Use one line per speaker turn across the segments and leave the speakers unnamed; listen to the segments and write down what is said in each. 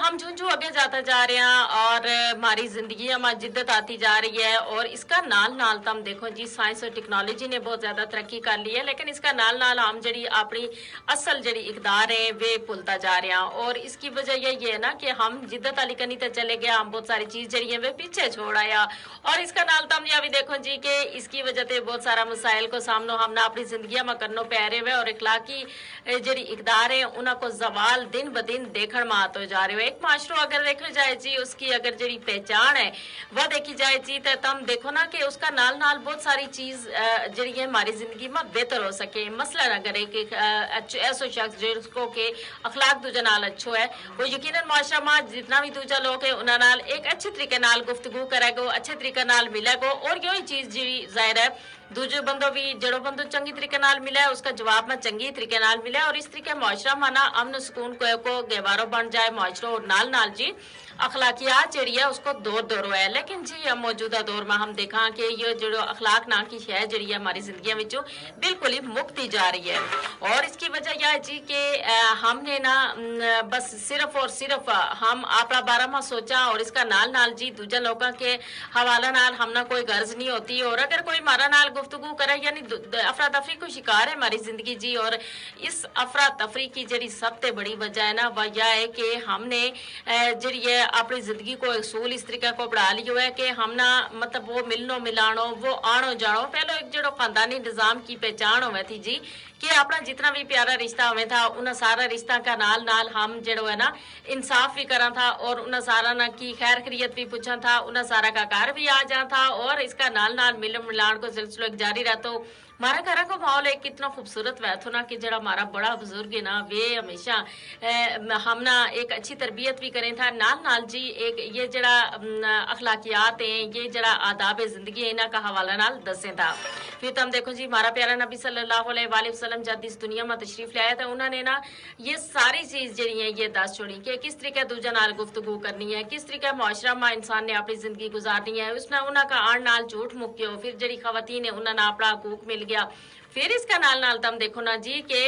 ہم جوں اگے جاتا جا رہے ہیں اور ہماری زندگی میں جدت آتی جا رہی ہے اور اس کا نال نال تم دیکھو جی سائنس اور ٹیکنالوجی نے بہت زیادہ ترقی کر لی ہے لیکن اس کا نال نال ہم جڑی اپنی اصل جڑی اقدار ہے وہ بھولتا جا رہے ہیں اور اس کی وجہ یہ ہے نا کہ ہم جدت علی کنی تے چلے گیا ہم بہت ساری چیز جڑی ہے وہ پیچھے چھوڑ آیا اور اس کا نال تم یہ بھی دیکھو جی کہ اس کی وجہ سے بہت سارا مسائل کو سامنا ہم نے اپنی زندگیاں میں کرنو پہ رہے ہوئے اور اخلاقی جڑی اقدار ہے انہوں کو زوال دن ب دن دیکھن میں آتے جا رہے ہو ایک معاشرہ اگر دیکھا جائے جی اس کی اگر جڑی پہچان ہے وہ دیکھی جائے جی تو تم دیکھو نا کہ اس کا نال نال بہت ساری چیز جڑی ہے ہماری زندگی میں بہتر ہو سکے مثلا اگر ایک ایسو شخص جس کو کہ اخلاق دوجا نال اچھو ہے وہ یقیناً معاشرہ میں جتنا بھی دوجا لوگ ہے انہوں نال ایک اچھے طریقے نال گفتگو کرے گو اچھے طریقے نال ملے گو اور یہی چیز جی ظاہر ہے دوجے بندوں بھی جڑو بندو چنگی طریقے نال ملا ہے اس کا جواب میں چنگی طریقے نال ملا ہے اور اس طریقے معاشرہ مانا امن سکون کو گہوارو بن جائے معاشرہ اور نال نال جی اخلاقیات جڑی ہے اس کو دور ہے لیکن جی اب موجودہ دور میں ہم دیکھا کہ یہ جو اخلاق نا کی شے جڑی ہے ہماری زندگیاں وچوں بالکل ہی مکتی جا رہی ہے اور اس کی وجہ یہ ہے جی کہ ہم نے نا بس صرف اور صرف ہم اپنا بارہ میں سوچا اور اس کا نال نال جی دوجا لوگوں کے حوالہ نال ہم نہ کوئی غرض نہیں ہوتی اور اگر کوئی ہمارا نال گفتگو کرے یعنی افراتفری کو شکار ہے ہماری زندگی جی اور اس افراتفری کی جڑی سب سے بڑی وجہ ہے نا وہ یہ ہے کہ ہم نے جڑی ہے اپنی زندگی کو اصول اس طریقے کو بڑھا لیا ہے کہ ہم نہ مطلب وہ ملنو ملانو وہ آنو جانو پہلو ایک جڑو خاندانی نظام کی پہچان ہوئے تھی جی کہ اپنا جتنا بھی پیارا رشتہ ہوئے تھا انہیں سارا رشتہ کا نال نال ہم جڑو ہے نا انصاف بھی کرا تھا اور انہیں سارا نا کی خیر خیریت بھی پوچھا تھا انہیں سارا کا گھر بھی آ جا تھا اور اس کا نال نال ملن ملان کو سلسلہ ایک جاری رہتا ہو ہمارا گھر کا ماحول ایک کتنا خوبصورت ویتھو نا کہ جڑا ہمارا بڑا بزرگ ہے نا وہ ہمیشہ ہم نا ایک اچھی تربیت بھی کریں تھا نال نال جی ایک یہ جڑا اخلاقیات ہیں یہ جڑا آداب زندگی ہے انہاں کا حوالہ نال دسیں تھا پھر تم دیکھو جی ہمارا پیارا نبی صلی اللہ علیہ وآلہ وسلم جب اس دنیا میں تشریف لے آیا تھا انہوں نے نا یہ ساری چیز جڑی ہیں یہ دس چھوڑی کہ کس طریقے دوجا نال گفتگو کرنی ہے کس طریقے معاشرہ میں انسان نے اپنی زندگی گزارنی ہے اس نے انہاں کا آن نال جھوٹ مکیو پھر جڑی خواتین ہے انہوں نے اپنا حقوق مل گیا پھر اس کا نال نال تم دیکھو نا جی کہ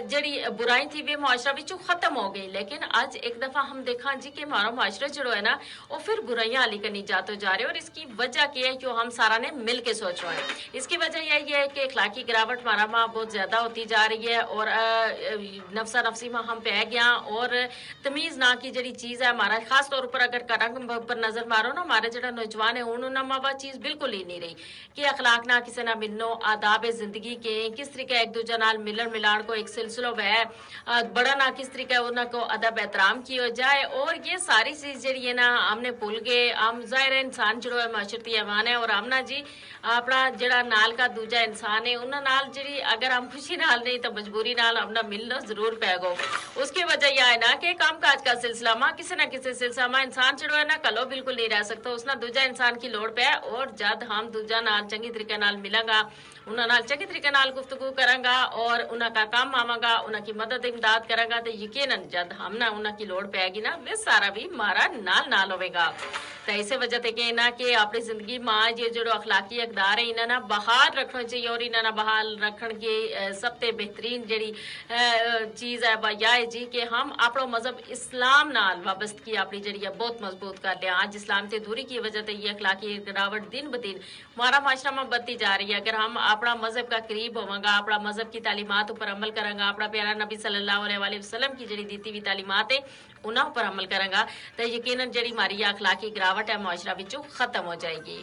جڑی برائی تھی وہ معاشرہ بچوں ختم ہو گئی لیکن آج ایک دفعہ ہم دیکھا جی کہ ہمارا معاشرہ جڑو ہے نا وہ پھر برائیاں علی کنی جاتے جا رہے اور اس کی وجہ کیا ہے جو ہم سارا نے مل کے سوچ رہے ہیں اس کی وجہ یہی ہے کہ اخلاقی گراوٹ ہمارا ماں بہت زیادہ ہوتی جا رہی ہے اور نفسا نفسی میں ہم پہ گیا اور تمیز نہ کی جڑی چیز ہے ہمارا خاص طور پر اگر کرنگ پر نظر مارو نا ہمارے جڑا نوجوان ہے انہوں نے وہ چیز بالکل ہی نہیں رہی کہ اخلاق نہ کسی نہ ملنو آداب زندگی کے کس طریقے ایک دوجہ نال ملن ملان کو ایک سلسلہ ہے بڑا نہ کس طریقے انہوں کو ادب احترام کیا جائے اور یہ ساری چیز جڑی ہے نا ہم نے بھول گئے ہم ظاہر انسان جڑو ہے معاشرتی حیوان ہے اور ہم نا جی اپنا جڑا نال کا دوجا انسان ہے انہوں نال جڑی اگر ہم خوشی نال نہیں تو مجبوری نال ہم نہ ملنا ضرور پے گو اس کی وجہ یہ ہے نا کہ کام کاج کا سلسلہ ماں کسی نہ کسی سلسلہ ماں انسان جڑو ہے نا کلو بالکل نہیں رہ سکتا اس نہ دوجا انسان کی لوڑ پہ اور جد ہم دوجا نال چنگی طریقے نال ملیں گا انہوں نال چنگی طریقے نال گفتگو کریں گا اور انہوں کا کام آواں گا انہوں کی مدد امداد کریں گا تو یقیناً جد ہم نہ انہوں کی لوڑ پے گی نا وہ سارا بھی مارا نال نال ہوئے گا تو اسی وجہ سے کہنا کہ اپنی زندگی ماں یہ جو اخلاقی اقدار ہے انہوں نے بحال رکھنا چاہیے اور انہوں نے بحال رکھن کی سب سے بہترین جڑی چیز ہے وہ یہ ہے جی کہ ہم اپنا مذہب اسلام نال وابستگی اپنی جڑی ہے بہت مضبوط کر لیں آج اسلام سے دوری کی وجہ سے یہ اخلاقی گراوٹ دن بدن ہمارا معاشرہ میں بڑھتی جا رہی ہے اگر ہم اپنا مذہب کا قریب ہوواں گا اپنا مذہب کی تعلیمات پر عمل کریں گا اپنا پیارا نبی صلی اللہ علیہ وآلہ وسلم کی جڑی دیتی ہوئی تعلیمات ہے انہوں پر عمل کریں گا تو یقیناً جڑی ہماری اخلاقی گراوٹ ہے معاشرہ وچوں ختم ہو جائے گی